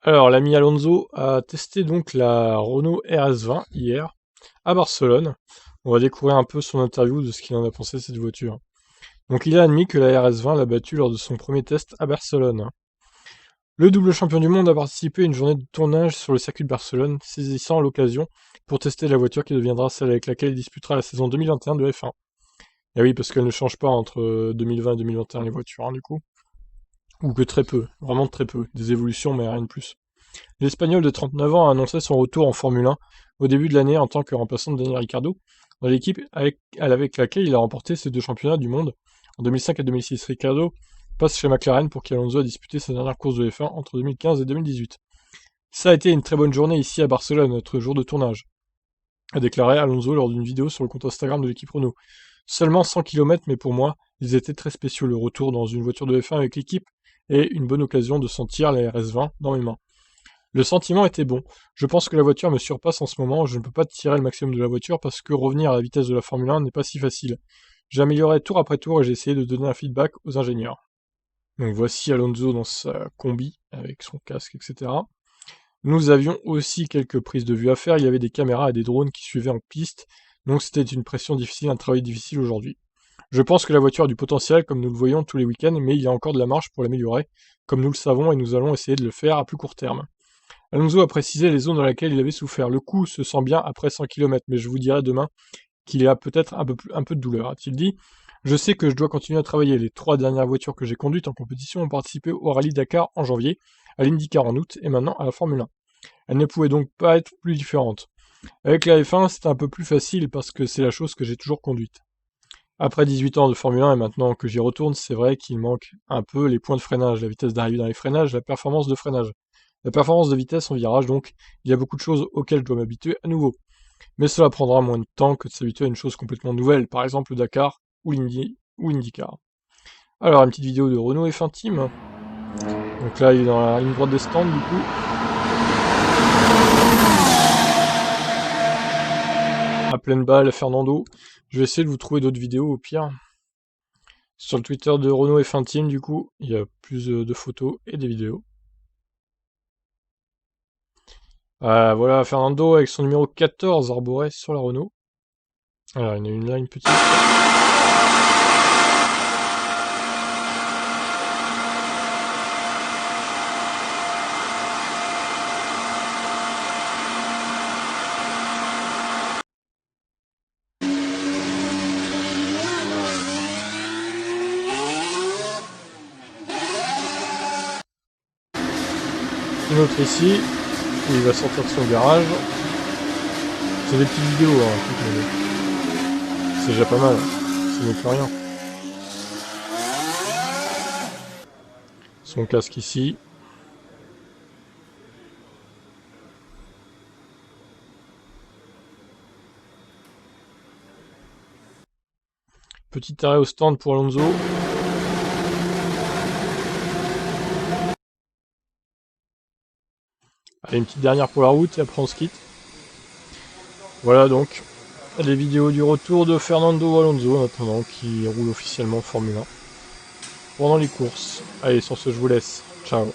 Alors, l'ami Alonso a testé donc la Renault RS20 hier à Barcelone. On va découvrir un peu son interview de ce qu'il en a pensé de cette voiture. Donc, il a admis que la RS20 l'a battu lors de son premier test à Barcelone. Le double champion du monde a participé à une journée de tournage sur le circuit de Barcelone, saisissant l'occasion pour tester la voiture qui deviendra celle avec laquelle il disputera la saison 2021 de F1. Et oui, parce qu'elle ne change pas entre 2020 et 2021 les voitures, du coup. Ou que très peu, vraiment très peu. Des évolutions, mais rien de plus. L'Espagnol de 39 ans a annoncé son retour en Formule 1 au début de l'année en tant que remplaçant de Daniel Ricciardo, dans l'équipe avec laquelle il a remporté ses deux championnats du monde en 2005 et 2006. Ricciardo passe chez McLaren pour qui Alonso a disputé sa dernière course de F1 entre 2015 et 2018. Ça a été une très bonne journée ici à Barcelone, notre jour de tournage, a déclaré Alonso lors d'une vidéo sur le compte Instagram de l'équipe Renault. Seulement 100 km, mais pour moi, ils étaient très spéciaux. Le retour dans une voiture de F1 avec l'équipe et une bonne occasion de sentir la RS20 dans mes mains. Le sentiment était bon. Je pense que la voiture me surpasse en ce moment. Je ne peux pas tirer le maximum de la voiture parce que revenir à la vitesse de la Formule 1 n'est pas si facile. J'ai amélioré tour après tour et j'ai essayé de donner un feedback aux ingénieurs. Donc voici Alonso dans sa combi avec son casque, etc. Nous avions aussi quelques prises de vue à faire. Il y avait des caméras et des drones qui suivaient en piste. Donc c'était une pression difficile, un travail difficile aujourd'hui. Je pense que la voiture a du potentiel, comme nous le voyons tous les week-ends, mais il y a encore de la marge pour l'améliorer, comme nous le savons, et nous allons essayer de le faire à plus court terme. Alonso a précisé les zones dans lesquelles il avait souffert. Le coup se sent bien après 100 km, mais je vous dirai demain qu'il y a peut-être un peu de douleur, a-t-il dit. Je sais que je dois continuer à travailler. Les 3 dernières voitures que j'ai conduites en compétition ont participé au Rallye Dakar en janvier, à l'IndyCar en août et maintenant à la Formule 1. Elles ne pouvaient donc pas être plus différentes. Avec la F1, c'est un peu plus facile parce que c'est la chose que j'ai toujours conduite. Après 18 ans de Formule 1 et maintenant que j'y retourne, c'est vrai qu'il manque un peu les points de freinage, la vitesse d'arrivée dans les freinages, la performance de freinage. La performance de vitesse en virage, donc, il y a beaucoup de choses auxquelles je dois m'habituer à nouveau. Mais cela prendra moins de temps que de s'habituer à une chose complètement nouvelle, par exemple le Dakar ou l'IndyCar. Alors, une petite vidéo de Renault F1 Team. Donc là, il est dans la ligne droite des stands, du coup. À pleine balle, Fernando. Je vais essayer de vous trouver d'autres vidéos, au pire. Sur le Twitter de Renault F1 Team, du coup, il y a plus de photos et des vidéos. Voilà Fernando avec son numéro 14 arboré sur la Renault. Alors, il y en a une là, une petite. Une autre ici, où il va sortir de son garage. C'est des petites vidéos, hein, c'est déjà pas mal, c'est mieux que rien. Son casque ici. Petit arrêt au stand pour Alonso. Allez, une petite dernière pour la route et après on se quitte. Voilà donc les vidéos du retour de Fernando Alonso en attendant qui roule officiellement en Formule 1 pendant les courses. Allez, sur ce je vous laisse. Ciao.